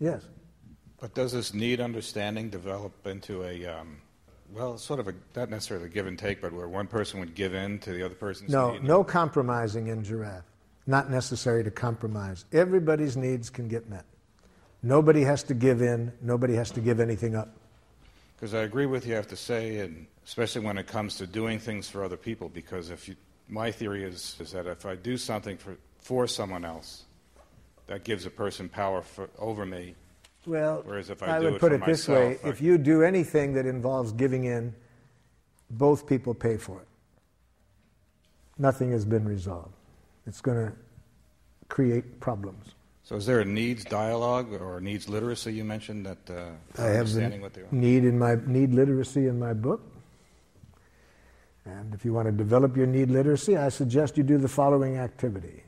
Yes. But does this need understanding develop into sort of not necessarily a give and take, but where one person would give in to the other person's need? No compromising in giraffe. Not necessary to compromise. Everybody's needs can get met. Nobody has to give in. Nobody has to give anything up. Because I agree with you, I have to say, and especially when it comes to doing things for other people, because my theory is that if I do something for someone else, that gives a person power over me. Well, whereas if I do would it put for it this myself, way. If you do anything that involves giving in, both people pay for it. Nothing has been resolved. It's going to create problems. So is there a needs dialogue or needs literacy you mentioned that I have understanding what they are? Need literacy in my book. And if you want to develop your need literacy, I suggest you do the following activity.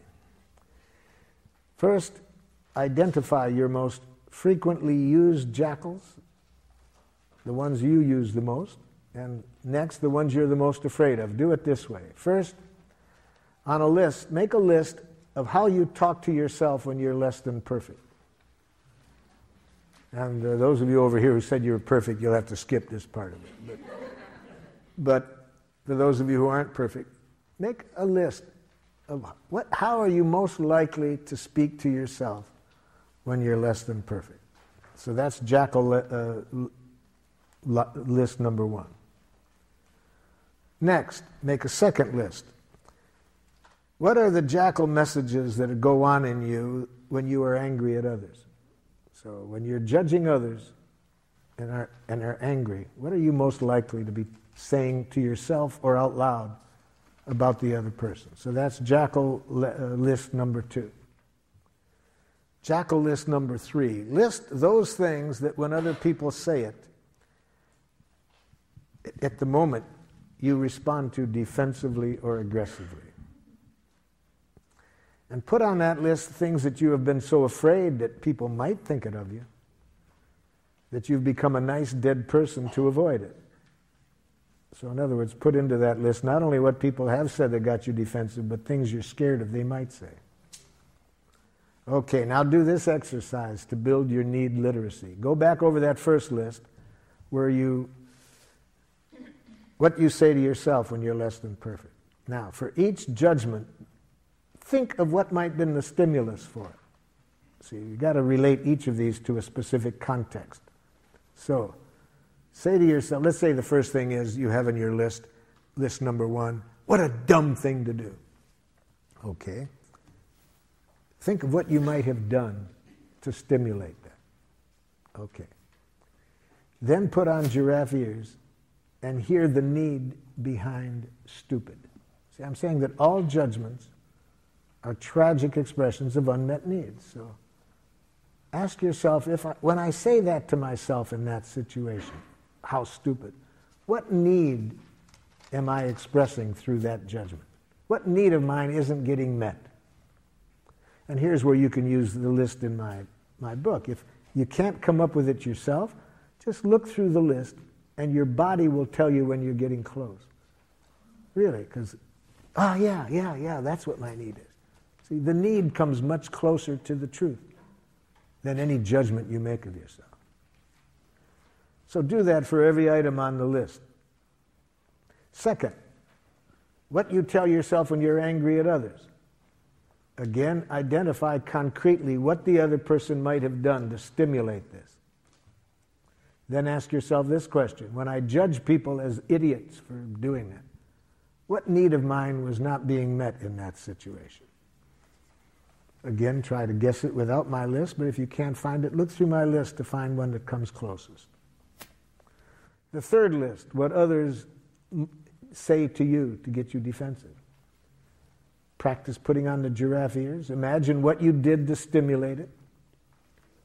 First, identify your most frequently used jackals, the ones you use the most, and next, the ones you're the most afraid of. Do it this way. First, on a list, make a list of how you talk to yourself when you're less than perfect. And those of you over here who said you were perfect, you'll have to skip this part of it. But for those of you who aren't perfect, make a list of how are you most likely to speak to yourself when you're less than perfect. So that's Jackal list number one. Next, make a second list. What are the Jackal messages that go on in you when you are angry at others? So when you're judging others and are angry, what are you most likely to be saying to yourself or out loud about the other person? So that's Jackal list number two. Jackal list number three. List those things that when other people say it, at the moment you respond to defensively or aggressively. And put on that list things that you have been so afraid that people might think it of you, that you've become a nice dead person to avoid it. So in other words, put into that list not only what people have said that got you defensive, but things you're scared of they might say. Okay, now do this exercise to build your need literacy. Go back over that first list where what you say to yourself when you're less than perfect. Now, for each judgment, think of what might have been the stimulus for it. See, you've got to relate each of these to a specific context. So, say to yourself, let's say the first thing is you have in your list number one, what a dumb thing to do. Okay. Think of what you might have done to stimulate that. Okay. Then put on giraffe ears and hear the need behind stupid. See, I'm saying that all judgments are tragic expressions of unmet needs. So ask yourself, when I say that to myself in that situation, how stupid, what need am I expressing through that judgment? What need of mine isn't getting met? And here's where you can use the list in my book. If you can't come up with it yourself, just look through the list and your body will tell you when you're getting close. Really, because, yeah, that's what my need is. See, the need comes much closer to the truth than any judgment you make of yourself. So do that for every item on the list. Second, what you tell yourself when you're angry at others. Again, identify concretely what the other person might have done to stimulate this. Then ask yourself this question. When I judge people as idiots for doing that, what need of mine was not being met in that situation? Again, try to guess it without my list, but if you can't find it, look through my list to find one that comes closest. The third list, what others say to you to get you defensive. Practice putting on the giraffe ears. Imagine what you did to stimulate it.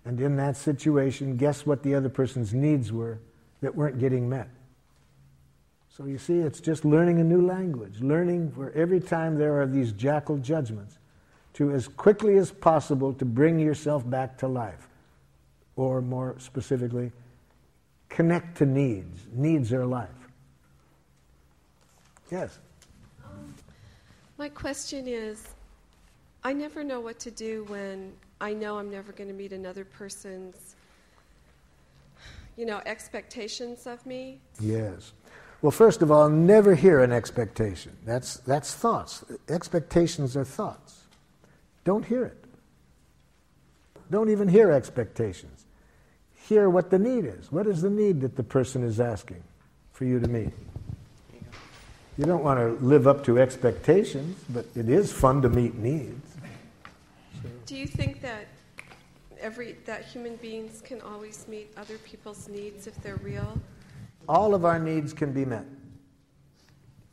And in that situation, guess what the other person's needs were that weren't getting met. So you see, it's just learning a new language. Learning for every time there are these jackal judgments to, as quickly as possible, to bring yourself back to life. Or more specifically, connect to needs. Needs are life. Yes? My question is, I never know what to do when I know I'm never going to meet another person's, expectations of me. Yes. Well, first of all, never hear an expectation. That's thoughts. Expectations are thoughts. Don't hear it. Don't even hear expectations. Hear what the need is. What is the need that the person is asking for you to meet? You don't want to live up to expectations, but it is fun to meet needs. So. Do you think that that human beings can always meet other people's needs if they're real? All of our needs can be met.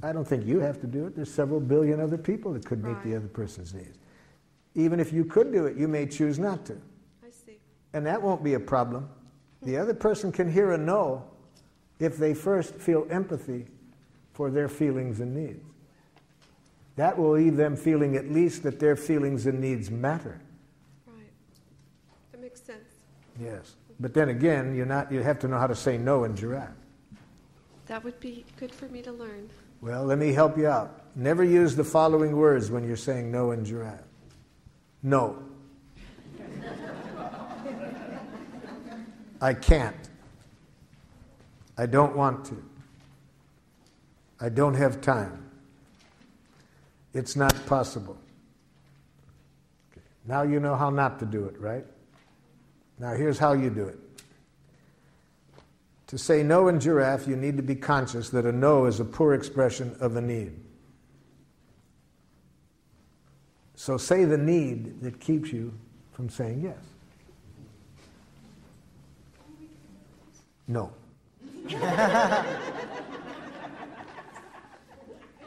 I don't think you have to do it. There's several billion other people that could meet the other person's needs. Even if you could do it, you may choose not to. I see. And that won't be a problem. The other person can hear a no if they first feel empathy for their feelings and needs. That will leave them feeling at least that their feelings and needs matter. Right. That makes sense. Yes. But then again, you have to know how to say no in giraffe. That would be good for me to learn. Well, let me help you out. Never use the following words when you're saying no in giraffe. No. I can't. I don't want to. I don't have time. It's not possible. Okay. Now you know how not to do it, right? Now here's how you do it. To say no in giraffe, you need to be conscious that a no is a poor expression of a need. So say the need that keeps you from saying yes. No.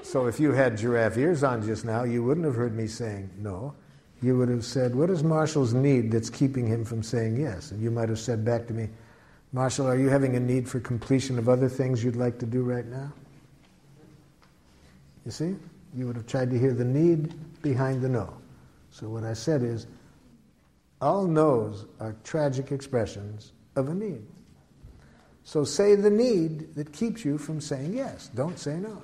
So if you had giraffe ears on just now, you wouldn't have heard me saying no. You would have said, what is Marshall's need that's keeping him from saying yes? And you might have said back to me, Marshall, are you having a need for completion of other things you'd like to do right now? You see? You would have tried to hear the need behind the no. So what I said is, all no's are tragic expressions of a need. So say the need that keeps you from saying yes. Don't say no.